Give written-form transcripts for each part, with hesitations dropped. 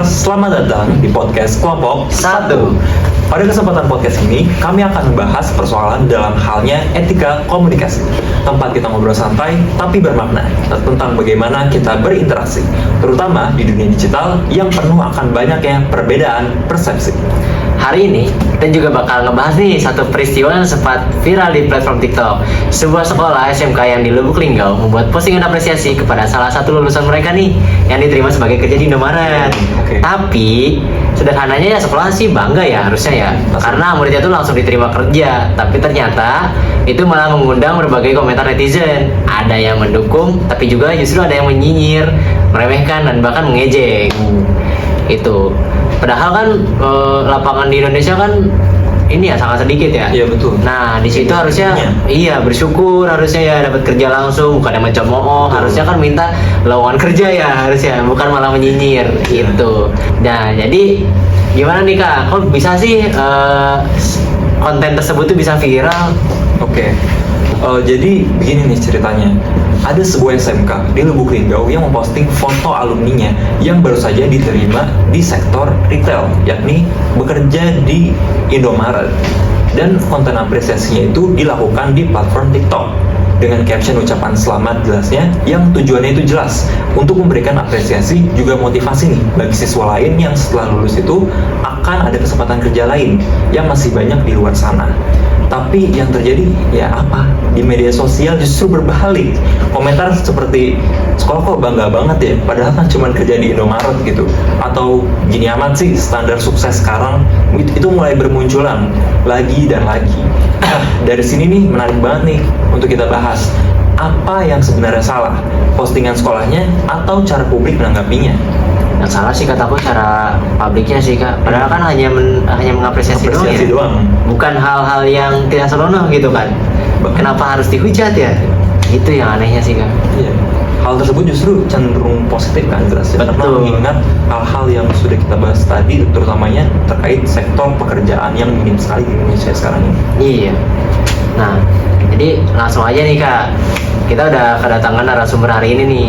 selamat datang di podcast Kelompok 1. Pada kesempatan podcast ini, kami akan membahas persoalan dalam halnya etika komunikasi. Tempat kita ngobrol santai, tapi bermakna, tentang bagaimana kita berinteraksi, terutama di dunia digital yang penuh akan banyaknya perbedaan persepsi. Hari ini kita juga bakal ngebahas nih satu peristiwa yang sempat viral di platform TikTok. Sebuah sekolah SMK yang di Lubuk Linggau membuat postingan apresiasi kepada salah satu lulusan mereka nih yang diterima sebagai kerja di Indomaret. Tapi sederhananya ya sekolah sih bangga ya harusnya ya, karena muridnya tuh langsung diterima kerja. Tapi ternyata itu malah mengundang berbagai komentar netizen. Ada yang mendukung, tapi juga justru ada yang menyinyir, meremehkan dan bahkan mengejek. Itu padahal kan lapangan di Indonesia kan ini ya sangat sedikit ya. Iya betul. Nah di situ harusnya iya bersyukur harusnya ya dapat kerja langsung, bukan yang mencemooh. Harusnya kan minta lowongan kerja ya harusnya, bukan malah menyinyir gitu. Nah jadi gimana nih Kak? Kok bisa sih konten tersebut tuh bisa viral? Oke. Jadi begini nih ceritanya. Ada sebuah SMK di Lubuk Linggau yang memposting foto alumninya yang baru saja diterima di sektor retail, yakni bekerja di Indomaret. Dan konten apresiasinya itu dilakukan di platform TikTok dengan caption ucapan selamat jelasnya, yang tujuannya itu jelas untuk memberikan apresiasi juga motivasi nih bagi siswa lain yang setelah lulus itu akan ada kesempatan kerja lain yang masih banyak di luar sana. Tapi yang terjadi ya apa? Di media sosial justru berbalik. Komentar seperti sekolah kok bangga banget ya, padahal kan cuma kerja di Indomaret gitu. Atau gini amat sih standar sukses sekarang. Itu mulai bermunculan lagi dan lagi. Dari sini nih menarik banget nih untuk kita bahas. Apa yang sebenarnya salah? Postingan sekolahnya atau cara publik menanggapinya? Yang salah sih kataku cara publiknya sih Kak. Padahal kan hanya mengapresiasi doang. Bukan hal-hal yang tidak senonoh gitu kan. Kenapa harus dihujat ya? Itu yang anehnya sih Kak. Iya. Hal tersebut justru cenderung positif kan jelas ya. Karena mengingat hal-hal yang sudah kita bahas tadi, terutamanya terkait sektor pekerjaan yang minim sekali di Indonesia sekarang ini. Iya. Nah, jadi langsung aja nih Kak. Kita udah kedatangan narasumber hari ini nih.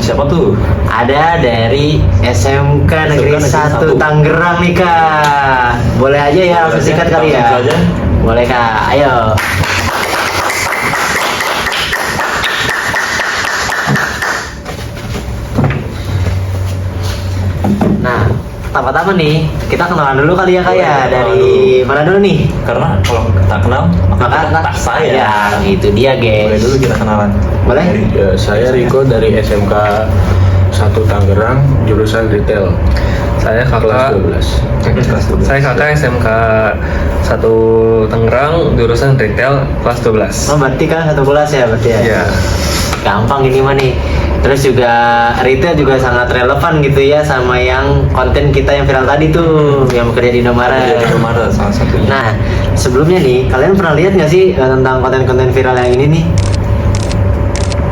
Siapa tuh? Ada dari SMK Negeri 1 Tangerang nih Kak. Boleh aja ya, langsung singkat kali ya. Boleh Kak, ayo. Nah, pertama-tama nih, kita kenalan dulu kali ya Kak ya. Dari mana dulu nih? Karena kalau tak kenal, maka tak sayang. Ya, itu dia guys. Boleh dulu kita kenalan. Boleh? Ya, saya Riko dari SMK 1 Tangerang, jurusan retail. Saya Kelas kakak 12. Saya kakak SMK 1 Tangerang, jurusan retail kelas 12. Oh, berarti kan 1 kelas ya berarti ya? Iya. Gampang ini mah nih. Terus juga retail juga sangat relevan gitu ya sama yang konten kita yang viral tadi tuh, yang bekerja di Indomaret. Di Indomaret salah satunya. Nah, sebelumnya nih, kalian pernah lihat nggak sih tentang konten-konten viral yang ini nih?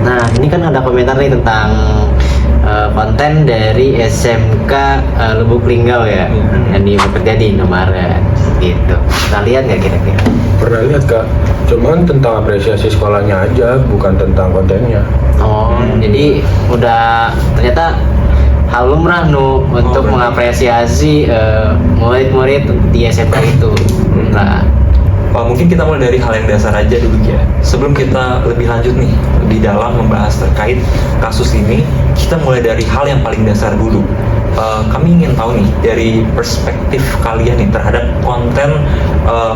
Nah, ini kan ada komentar nih tentang konten dari SMK Lubuk Linggau ya, yang bekerja di Indomaret gitu. Pernah lihat nggak kira-kira? Pernah lihat Kak, cuman tentang apresiasi sekolahnya aja, bukan tentang kontennya. Oh, jadi udah ternyata hal lumrah untuk mengapresiasi murid-murid di SMK itu. Nah, mungkin kita mulai dari hal yang dasar aja dulu ya. Sebelum kita lebih lanjut nih di dalam membahas terkait kasus ini, kita mulai dari hal yang paling dasar dulu. Kami ingin tahu nih dari perspektif kalian nih terhadap konten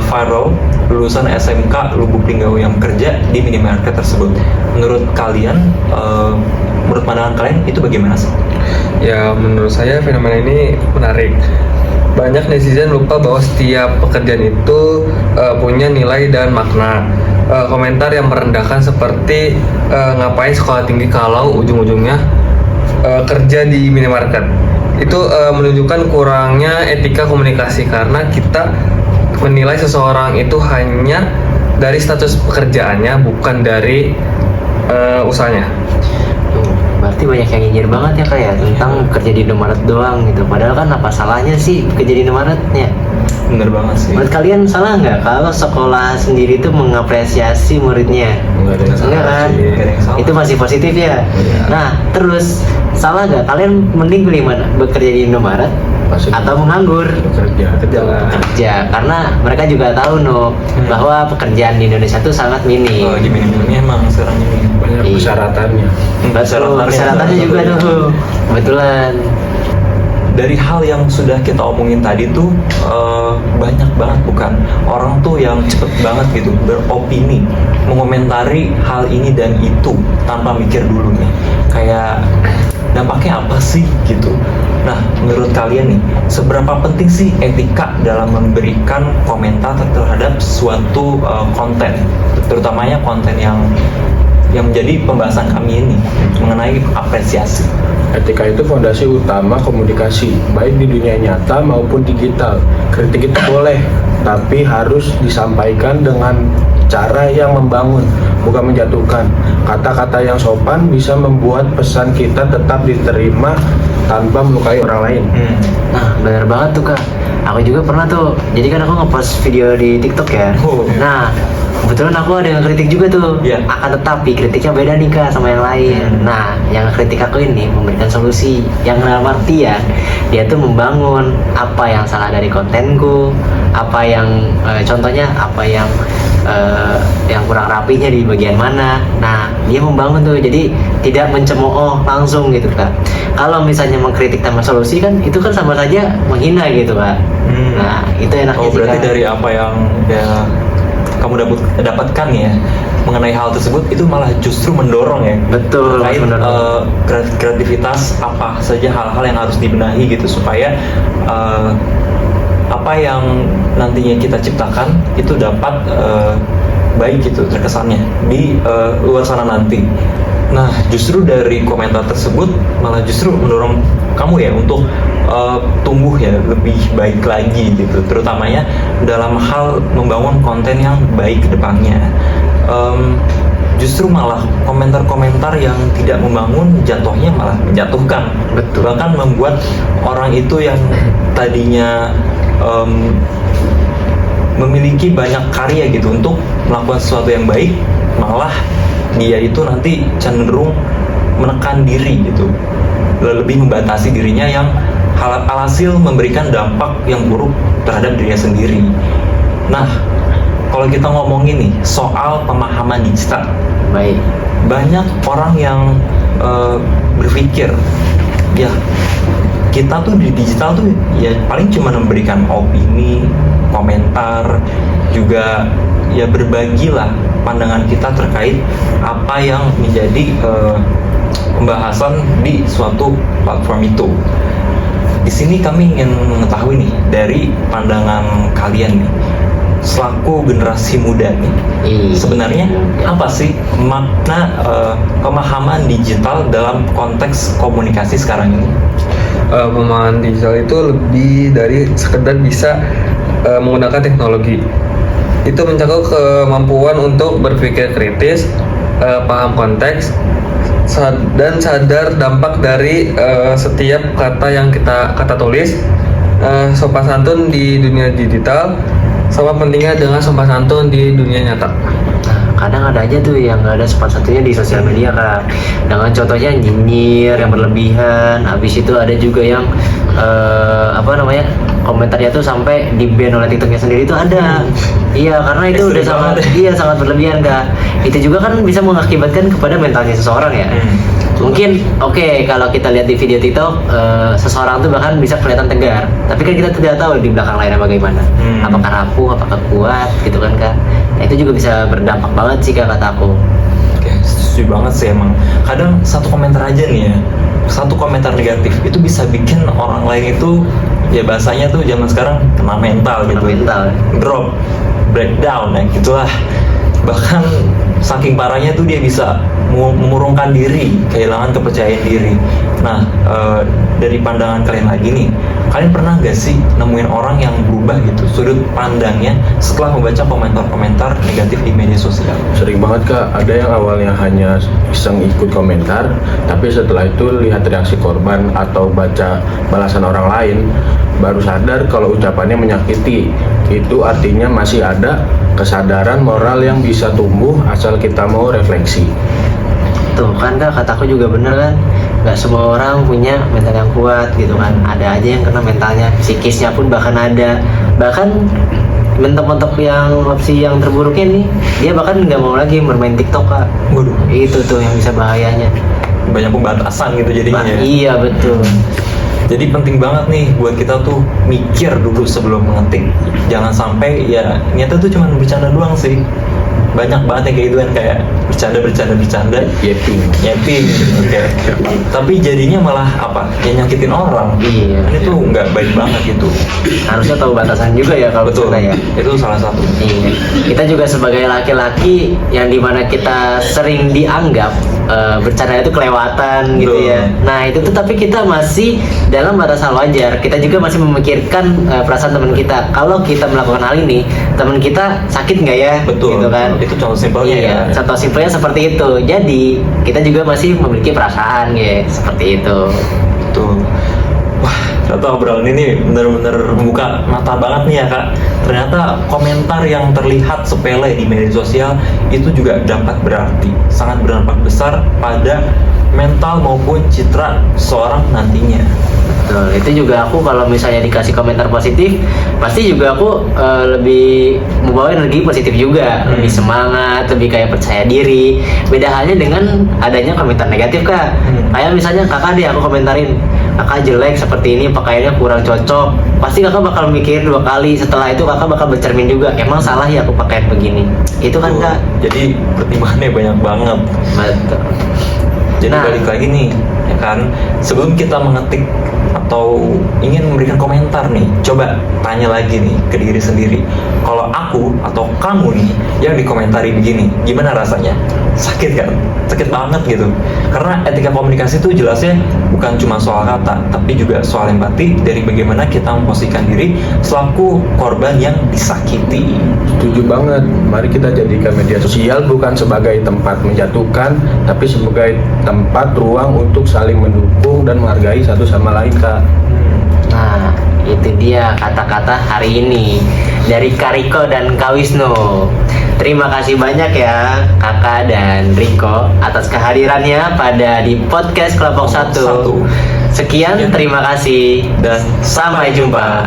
viral lulusan SMK Lubuk Linggau yang bekerja di minimarket tersebut. Menurut kalian, menurut pandangan kalian itu bagaimana sih? Ya, menurut saya fenomena ini menarik. Banyak netizen lupa bahwa setiap pekerjaan itu punya nilai dan makna. Komentar yang merendahkan seperti ngapain sekolah tinggi kalau ujung-ujungnya kerja di minimarket, itu menunjukkan kurangnya etika komunikasi, karena kita menilai seseorang itu hanya dari status pekerjaannya, bukan dari usahanya. berarti banyak yang nyinyir banget ya Kak ya tentang kerja di Indomaret doang gitu. Padahal kan apa salahnya sih kerja di Indomaret ya? Bener banget sih. Menurut kalian salah nggak kalau sekolah sendiri itu mengapresiasi muridnya? Nggak ada yang salah Enggak kan? sih. Nggak ada yang salah. Itu masih positif ya. Iya. Nah, terus salah nggak kalian mending pilih mana? Bekerja di Indomaret Pasti atau menganggur? kerja Kerja, karena mereka juga tahu bahwa pekerjaan di Indonesia itu sangat minim. Lagi minim-minimnya emang sekarang ini. banyak Iya. persyaratannya. Persyaratannya juga tuh. Kebetulan. Dari hal yang sudah kita omongin tadi tuh banyak banget bukan orang tuh yang cepet banget gitu beropini, mengomentari hal ini dan itu tanpa mikir dulu nih kayak dampaknya apa sih gitu. Nah, menurut kalian nih seberapa penting sih etika dalam memberikan komentar terhadap suatu konten, terutamanya konten yang menjadi pembahasan kami ini mengenai apresiasi. Etika itu fondasi utama komunikasi, baik di dunia nyata maupun digital. Kritik itu boleh, tapi harus disampaikan dengan cara yang membangun, bukan menjatuhkan. Kata-kata yang sopan bisa membuat pesan kita tetap diterima tanpa melukai orang lain. Nah, benar banget tuh Kak. Aku juga pernah tuh. Jadi kan aku ngepost video di TikTok ya. Oh. Nah, kebetulan aku ada yang kritik juga tuh. Iya. Akan tetapi kritiknya beda nih Kak sama yang lain. Nah, yang kritik aku ini memberikan solusi yang dalam artian dia tuh membangun apa yang salah dari kontenku, apa yang contohnya apa yang kurang rapinya di bagian mana. Nah, dia membangun tuh, jadi tidak mencemooh langsung gitu Kak. Kalau misalnya mengkritik tanpa solusi kan itu kan sama saja menghina gitu Kak. Nah, itu enaknya Oh, sih, berarti Kak. dari apa yang ya kamu dapatkan ya mengenai hal tersebut itu malah justru mendorong ya. Betul, Terkait mendorong. kreativitas apa saja hal-hal yang harus dibenahi gitu supaya apa yang nantinya kita ciptakan itu dapat baik gitu terkesannya di luar sana nanti. Nah, justru dari komentar tersebut malah justru mendorong kamu ya untuk tumbuh ya lebih baik lagi gitu, terutamanya dalam hal membangun konten yang baik ke depannya. Justru malah komentar-komentar yang tidak membangun jatuhnya malah menjatuhkan. Betul. Bahkan membuat orang itu yang tadinya memiliki banyak karya gitu untuk melakukan sesuatu yang baik, malah dia itu nanti cenderung menekan diri gitu, lebih membatasi dirinya yang alhasil memberikan dampak yang buruk terhadap dirinya sendiri. Nah, kalau kita ngomongin nih soal pemahaman digital, Baik. banyak orang yang berpikir ya kita tuh di digital tuh ya paling cuma memberikan opini, komentar, juga ya berbagilah pandangan kita terkait apa yang menjadi pembahasan di suatu platform itu. Di sini kami ingin mengetahui nih dari pandangan kalian nih selaku generasi muda nih, sebenarnya apa sih makna pemahaman digital dalam konteks komunikasi sekarang ini? Pemahaman digital itu lebih dari sekedar bisa menggunakan teknologi. Itu mencakup kemampuan untuk berpikir kritis, paham konteks, dan sadar dampak dari setiap kata yang kita tulis, sopan santun di dunia digital, sama pentingnya dengan sopan santun di dunia nyata. Nah, kadang ada aja tuh yang nggak ada sopan santunnya di sosial media Kak. Dengan contohnya nyinyir yang berlebihan. Habis itu ada juga yang komentarnya tuh sampai di ban oleh TikToknya sendiri itu ada. Iya, karena itu udah sangat berlebihan Kak. Itu juga kan bisa mengakibatkan kepada mentalnya seseorang ya. Mungkin oke, kalau kita lihat di video TikTok seseorang tuh bahkan bisa kelihatan tegar, tapi kan kita tidak tahu di belakang layarnya bagaimana. Apakah rapuh, apakah kuat gitu kan Kak. Nah, itu juga bisa berdampak banget sih Kak, kata aku. Oke, setuju banget sih emang. Kadang satu komentar aja nih ya, satu komentar negatif itu bisa bikin orang lain itu ya bahasanya tuh zaman sekarang kena mental gitu. Mental. Drop, breakdown ya gitulah. Bahkan saking parahnya tuh dia bisa mengurungkan diri, kehilangan kepercayaan diri. Nah, dari pandangan kalian lagi nih, Kalian pernah gak sih nemuin orang yang berubah gitu sudut pandangnya setelah membaca komentar-komentar negatif di media sosial? Sering banget Kak, ada yang awalnya hanya iseng ikut komentar, tapi setelah itu lihat reaksi korban atau baca balasan orang lain, baru sadar kalau ucapannya menyakiti. Itu artinya masih ada kesadaran moral yang bisa tumbuh asal kita mau refleksi. Tuh kan Kak, kataku juga bener kan, nggak semua orang punya mental yang kuat gitu kan. Ada aja yang kena mentalnya, psikisnya pun bahkan ada. Bahkan mentok-mentok yang opsi yang terburuknya nih, dia bahkan nggak mau lagi bermain TikTok Kak. Waduh, Itu tuh yang bisa bahayanya. banyak pembatasan gitu jadinya ya. Iya betul. Jadi penting banget nih buat kita tuh mikir dulu sebelum mengetik. Jangan sampai ya nyata tuh cuma bercanda doang sih. Banyak banget yang kayak gitu kan, kayak bercanda nyeting gitu kayak. Tapi jadinya malah apa? Ya nyakitin orang. Iya. Ini tuh nggak baik banget gitu. Harusnya tahu batasan juga ya kalau Betul. bercanda ya. Itu salah satu. Iya. Kita juga sebagai laki-laki yang dimana kita sering dianggap bercanda itu kelewatan gitu Betul. ya. Nah itu tuh tapi kita masih dalam batasan wajar. Kita juga masih memikirkan perasaan teman kita. Kalau kita melakukan hal ini, teman kita sakit nggak ya? Betul. Gitu kan? Itu contoh simpelnya Iya. ya. Contoh simpelnya seperti itu. Jadi kita juga masih memiliki perasaan ya seperti itu. Tuh. Wah, ternyata obrolan ini benar-benar membuka mata banget nih ya Kak. Ternyata komentar yang terlihat sepele di media sosial itu juga dapat berarti sangat berdampak besar pada mental maupun citra seorang nantinya. Betul, itu juga aku kalau misalnya dikasih komentar positif, pasti juga aku lebih membawa energi positif juga, lebih semangat, lebih kayak percaya diri. Beda halnya dengan adanya komentar negatif Kak. Kayak misalnya kakak deh aku komentarin, kakak jelek seperti ini, pakaiannya kurang cocok. Pasti kakak bakal mikir 2 kali. Setelah itu kakak bakal bercermin juga, emang salah ya aku pakaian begini. Itu kan Tuh. Kak. Jadi pertimbangannya banyak banget. Betul. Jadi Nah. balik lagi nih, ya kan, sebelum kita mengetik atau ingin memberikan komentar nih, coba tanya lagi nih ke diri sendiri. Kalau aku atau kamu nih yang dikomentari begini, gimana rasanya? Sakit kan? Sakit banget gitu. Karena etika komunikasi itu jelasnya bukan cuma soal kata, tapi juga soal empati dari bagaimana kita memposisikan diri selaku korban yang disakiti. Setuju banget. Mari kita jadikan media sosial bukan sebagai tempat menjatuhkan, tapi sebagai tempat ruang untuk saling mendukung dan menghargai satu sama lain Kak. Nah, itu dia kata-kata hari ini dari Kariko dan Kak Wisnu. Terima kasih banyak ya Kakak dan Riko atas kehadirannya pada di podcast Kelompok 1. Sekian, terima kasih Dan sampai jumpa.